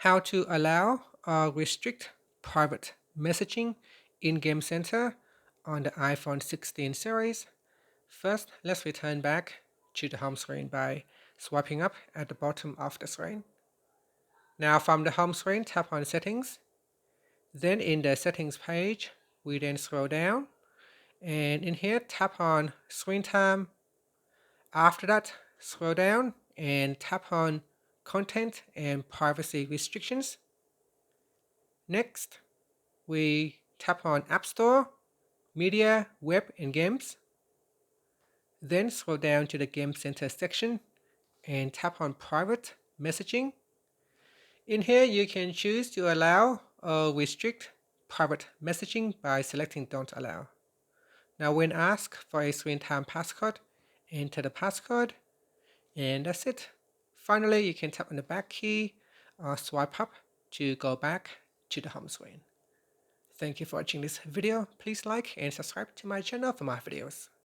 How to allow or restrict private messaging in Game Center on the iPhone 16 series. First, let's return back to the home screen by swiping up at the bottom of the screen. Now from the home screen, tap on Settings. Then in the Settings page, we then scroll down, and in here tap on Screen Time. After that, scroll down and tap on Content and Privacy Restrictions. Next, we tap on App Store, Media, Web, and Games. Then scroll down to the Game Center section and tap on Private Messaging. In here, you can choose to allow or restrict private messaging by selecting Don't Allow. Now when asked for a screen time passcode, enter the passcode, and that's it. Finally, you can tap on the back key or swipe up to go back to the home screen. Thank you for watching this video. Please like and subscribe to my channel for more videos.